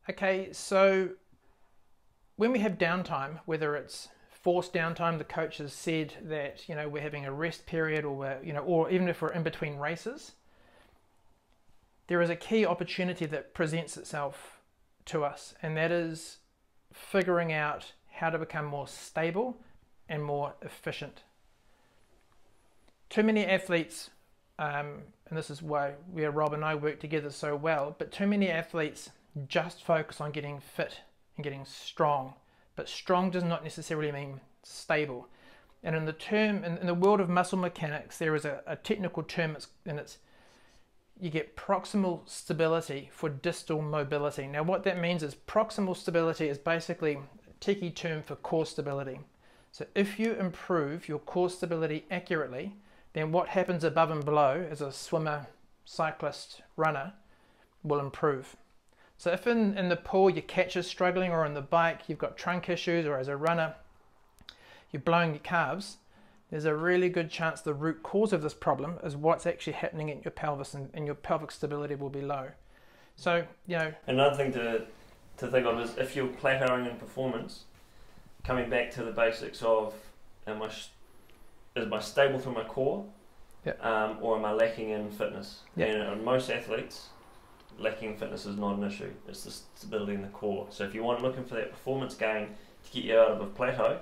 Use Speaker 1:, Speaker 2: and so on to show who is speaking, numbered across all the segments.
Speaker 1: Okay, so when we have downtime, whether it's forced downtime, the coach has said that, you know, we're having a rest period, or we're, you know, or even if we're in between races, there is a key opportunity that presents itself to us, and that is figuring out how to become more stable and more efficient. Too many athletes, and this is where Rob and I work together so well, but too many athletes just focus on getting fit and getting strong. But strong does not necessarily mean stable. And in the world of muscle mechanics, there is a technical term, you get proximal stability for distal mobility. Now what that means is proximal stability is basically a techie term for core stability. So if you improve your core stability accurately, then what happens above and below as a swimmer, cyclist, runner will improve. So if in the pool your catch is struggling, or on the bike you've got trunk issues, or as a runner you're blowing your calves, there's a really good chance the root cause of this problem is what's actually happening in your pelvis, and your pelvic stability will be low. So, you know...
Speaker 2: Another thing to think of is if you're plateauing in performance, coming back to the basics of, is my stable through my core?
Speaker 1: Yep.
Speaker 2: Or am I lacking in fitness?
Speaker 1: Yep.
Speaker 2: And in most athletes, lacking in fitness is not an issue. It's the stability in the core. So if you want looking for that performance gain to get you out of a plateau,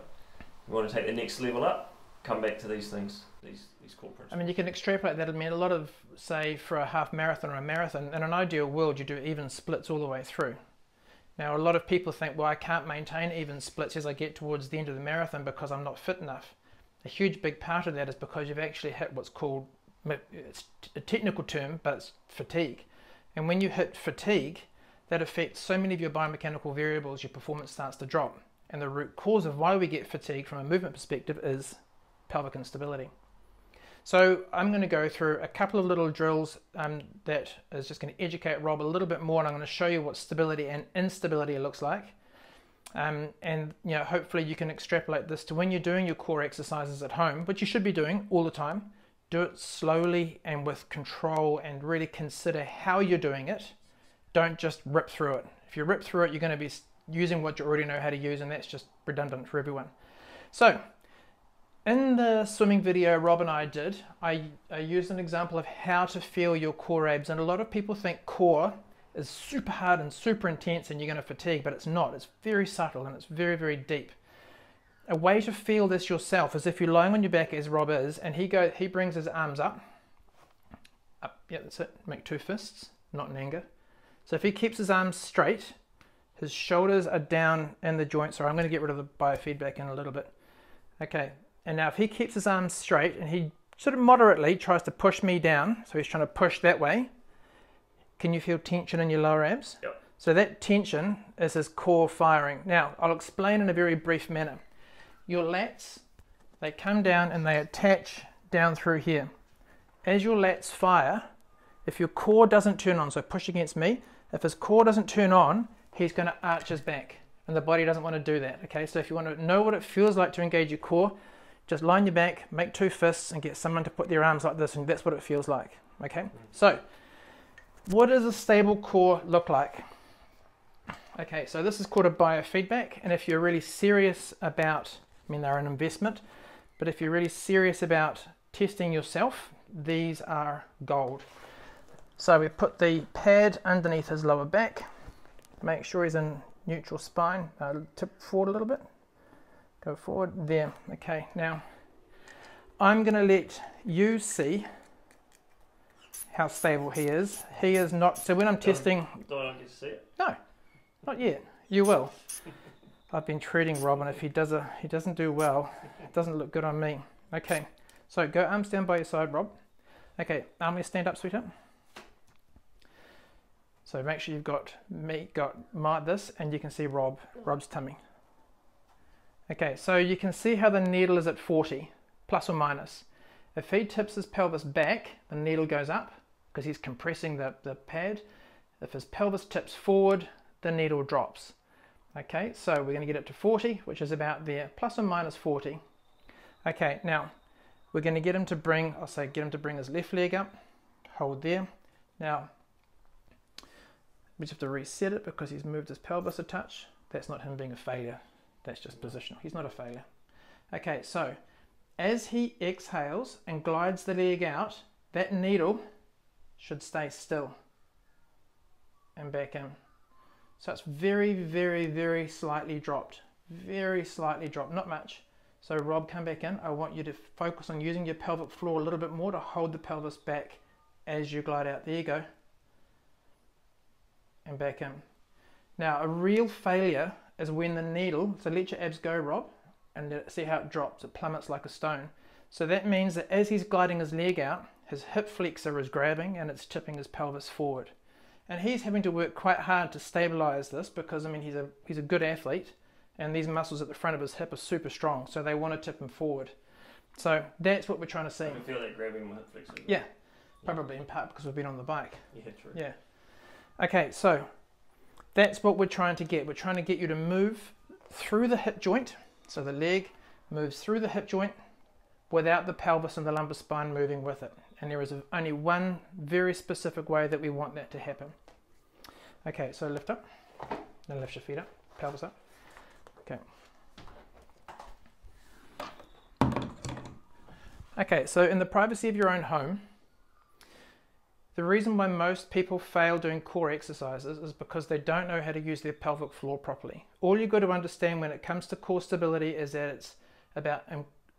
Speaker 2: you want to take the next level up, come back to these things, these core principles.
Speaker 1: I mean, you can extrapolate that. I mean, a lot of, say, for a half marathon or a marathon, in an ideal world, you do even splits all the way through. Now, a lot of people think, well, I can't maintain even splits as I get towards the end of the marathon because I'm not fit enough. A huge big part of that is because you've actually hit what's called, it's a technical term, but it's fatigue. And when you hit fatigue, that affects so many of your biomechanical variables, your performance starts to drop. And the root cause of why we get fatigue from a movement perspective is pelvic instability. So I'm going to go through a couple of little drills that is just going to educate Rob a little bit more, and I'm going to show you what stability and instability looks like. And you know, hopefully you can extrapolate this to when you're doing your core exercises at home, which you should be doing all the time. Do it slowly and with control, and really consider how you're doing it. Don't just rip through it. If you rip through it, you're going to be using what you already know how to use, and that's just redundant for everyone. So in the swimming video Rob and I did, I used an example of how to feel your core abs, and a lot of people think core is super hard and super intense and you're going to fatigue, but it's not. It's very subtle and it's very, very deep. A way to feel this yourself is if you're lying on your back as Rob is, and he brings his arms up, yeah, that's it, make two fists, not in anger. So if he keeps his arms straight, his shoulders are down in the joint. Sorry, I'm going to get rid of the biofeedback in a little bit. Okay, and now if he keeps his arms straight and he sort of moderately tries to push me down, so he's trying to push that way, can you feel tension in your lower abs?
Speaker 2: Yep.
Speaker 1: So that tension is his core firing. Now, I'll explain in a very brief manner. Your lats, they come down and they attach down through here. As your lats fire, if your core doesn't turn on, so push against me, if his core doesn't turn on, he's going to arch his back, and the body doesn't want to do that. Okay, so if you want to know what it feels like to engage your core, just lie on your back, make two fists, and get someone to put their arms like this, and that's what it feels like. Okay, so what does a stable core look like? Okay, so this is called a biofeedback, and if you're really serious about, I mean, they're an investment, but if you're really serious about testing yourself, these are gold. So we put the pad underneath his lower back, make sure he's in neutral spine, tip forward a little bit, go forward, there. Okay, now I'm going to let you see how stable he is. He is not, so when I'm testing...
Speaker 2: Do I get to see it?
Speaker 1: No, not yet. You will. I've been treating Rob, and if he doesn't do well, it doesn't look good on me. Okay, so go arms down by your side, Rob. Okay, arm stand up, sweetheart. So make sure you've got this, and you can see Rob's tummy. Okay, so you can see how the needle is at 40, plus or minus. If he tips his pelvis back, the needle goes up because he's compressing the pad. If his pelvis tips forward, the needle drops. Okay, so we're going to get it to 40, which is about there, plus or minus 40. Okay, now we're going to get him to bring, get him to bring his left leg up, hold there. Now, We just have to reset it because he's moved his pelvis a touch. That's not him being a failure. That's just positional. He's not a failure. Okay, so as he exhales and glides the leg out, that needle should stay still and back in. So it's very, very, very slightly dropped. Very slightly dropped, not much. So Rob, come back in. I want you to focus on using your pelvic floor a little bit more to hold the pelvis back as you glide out. There you go. And back in. Now, a real failure is when the needle, so let your abs go, Rob, and see how it drops. It plummets like a stone. So that means that as he's gliding his leg out, his hip flexor is grabbing and it's tipping his pelvis forward. And he's having to work quite hard to stabilize this because, I mean, he's a good athlete and these muscles at the front of his hip are super strong, so they want to tip him forward. So that's what we're trying to see.
Speaker 2: I can feel that grabbing my hip flexor.
Speaker 1: Yeah, probably in part because we've been on the bike.
Speaker 2: Yeah, true.
Speaker 1: Yeah. Okay, so that's what we're trying to get. We're trying to get you to move through the hip joint. So the leg moves through the hip joint without the pelvis and the lumbar spine moving with it. And there is only one very specific way that we want that to happen. Okay, so lift up. Then lift your feet up, pelvis up. Okay. Okay, so in the privacy of your own home, the reason why most people fail doing core exercises is because they don't know how to use their pelvic floor properly. All you've got to understand when it comes to core stability is that it's about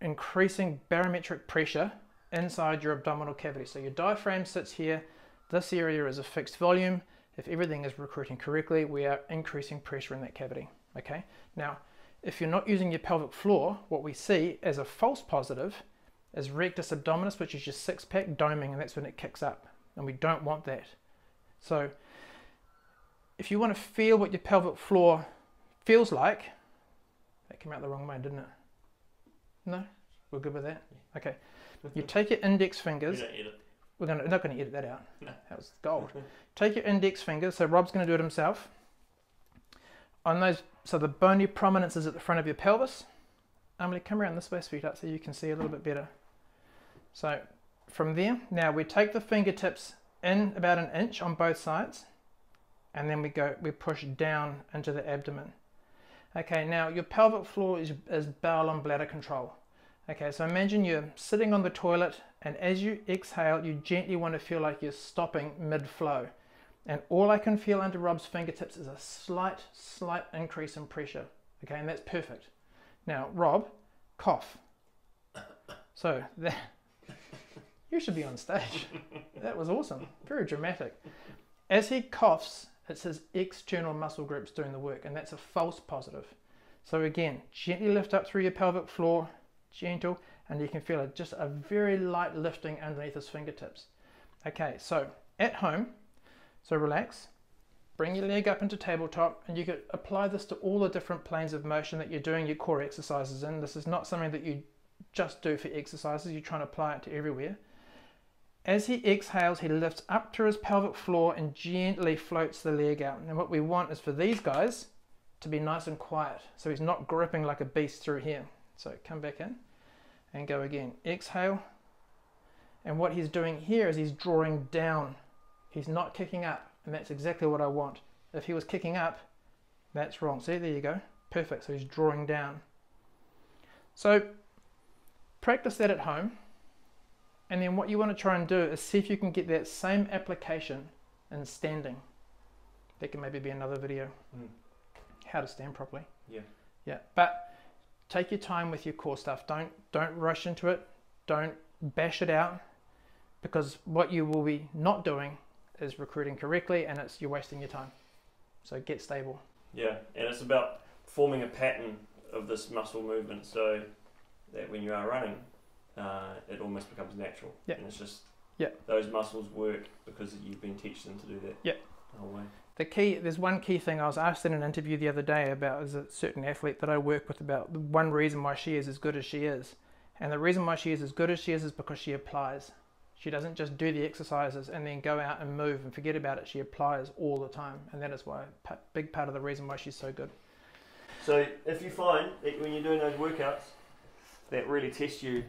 Speaker 1: increasing barometric pressure inside your abdominal cavity. So your diaphragm sits here, this area is a fixed volume. If everything is recruiting correctly, we are increasing pressure in that cavity. Okay. Now, if you're not using your pelvic floor, what we see as a false positive is rectus abdominis, which is your six-pack doming, and that's when it kicks up. And we don't want that. So if you want to feel what your pelvic floor feels like, that came out the wrong way, didn't it? No? We're good with that? Okay. You take your index fingers.
Speaker 2: We don't edit.
Speaker 1: We're not going to edit that out.
Speaker 2: No.
Speaker 1: That was gold. Take your index fingers. So Rob's going to do it himself. On those, so the bony prominence is at the front of your pelvis. I'm going to come around this way, sweetheart, so you can see a little bit better. So from there, now we take the fingertips in about an inch on both sides, and then we push down into the abdomen. Okay, now your pelvic floor is bowel and bladder control. Okay, so imagine you're sitting on the toilet, and as you exhale, you gently want to feel like you're stopping mid-flow. And all I can feel under Rob's fingertips is a slight increase in pressure. Okay, and that's perfect. Now, Rob, cough. So, that, you should be on stage. That was awesome. Very dramatic. As he coughs, it's his external muscle groups doing the work, and that's a false positive. So again, gently lift up through your pelvic floor, gentle, and you can feel it, just a very light lifting underneath his fingertips. Okay, so at home, so relax, bring your leg up into tabletop, and you could apply this to all the different planes of motion that you're doing your core exercises in. This is not something that you just do for exercises, you're trying to apply it to everywhere. As he exhales, he lifts up to his pelvic floor and gently floats the leg out. And what we want is for these guys to be nice and quiet, so he's not gripping like a beast through here. So come back in and go again. Exhale. And what he's doing here is he's drawing down. He's not kicking up, and that's exactly what I want. If he was kicking up, that's wrong. See, there you go. Perfect. So he's drawing down. So practice that at home. And then what you want to try and do is see if you can get that same application in standing. That can maybe be another video. How to stand properly.
Speaker 2: Yeah.
Speaker 1: Yeah. But take your time with your core stuff. Don't rush into it. Don't bash it out, because what you will be not doing is recruiting correctly, and you're wasting your time. So get stable.
Speaker 2: Yeah, and it's about forming a pattern of this muscle movement so that when you are running, it almost becomes natural.
Speaker 1: Yeah.
Speaker 2: And it's just
Speaker 1: Yep.
Speaker 2: those muscles work because you've been teaching them to do that.
Speaker 1: Yep.
Speaker 2: The whole way.
Speaker 1: There's one key thing I was asked in an interview the other day about is a certain athlete that I work with, about the one reason why she is as good as she is. And the reason why she is as good as she is because she applies. She doesn't just do the exercises and then go out and move and forget about it. She applies all the time. And that is why a big part of the reason why she's so good.
Speaker 2: So if you find that when you're doing those workouts that really test your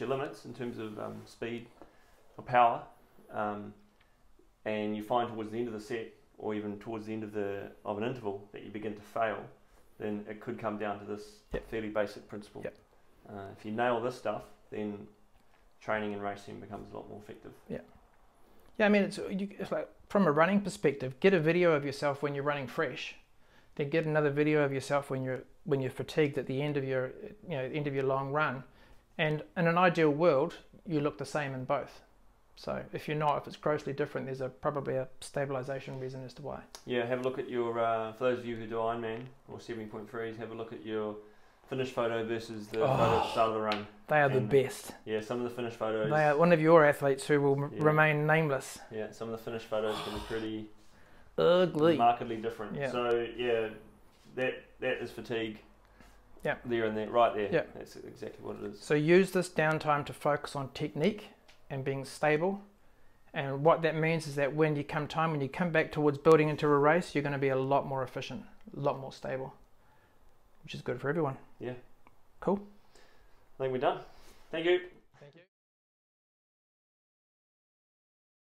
Speaker 2: limits in terms of speed or power, and you find towards the end of the set or even towards the end of an interval that you begin to fail, then it could come down to this fairly basic principle.
Speaker 1: Yep.
Speaker 2: If you nail this stuff, then training and racing becomes a lot more effective.
Speaker 1: Yeah. Yeah, I mean, it's like, from a running perspective, get a video of yourself when you're running fresh, then get another video of yourself when you're fatigued at the end of your long run, and in an ideal world, you look the same in both. So if you're not, if it's grossly different, there's probably a stabilization reason as to why.
Speaker 2: Yeah, have a look at your, for those of you who do Ironman or 7.3s, have a look at your finished photo versus the photo at the start of the run.
Speaker 1: They are the best.
Speaker 2: Yeah, some of the finished photos.
Speaker 1: They are one of your athletes who will remain nameless.
Speaker 2: Yeah, some of the finished photos can be pretty
Speaker 1: ugly,
Speaker 2: markedly different.
Speaker 1: Yeah.
Speaker 2: So yeah, that is fatigue.
Speaker 1: Yeah.
Speaker 2: There and there, right there.
Speaker 1: Yeah.
Speaker 2: That's exactly what it is.
Speaker 1: So use this downtime to focus on technique and being stable. And what that means is that when you come back towards building into a race, you're going to be a lot more efficient, a lot more stable, which is good for everyone.
Speaker 2: Yeah.
Speaker 1: Cool.
Speaker 2: I think we're done. Thank you.
Speaker 1: Thank you.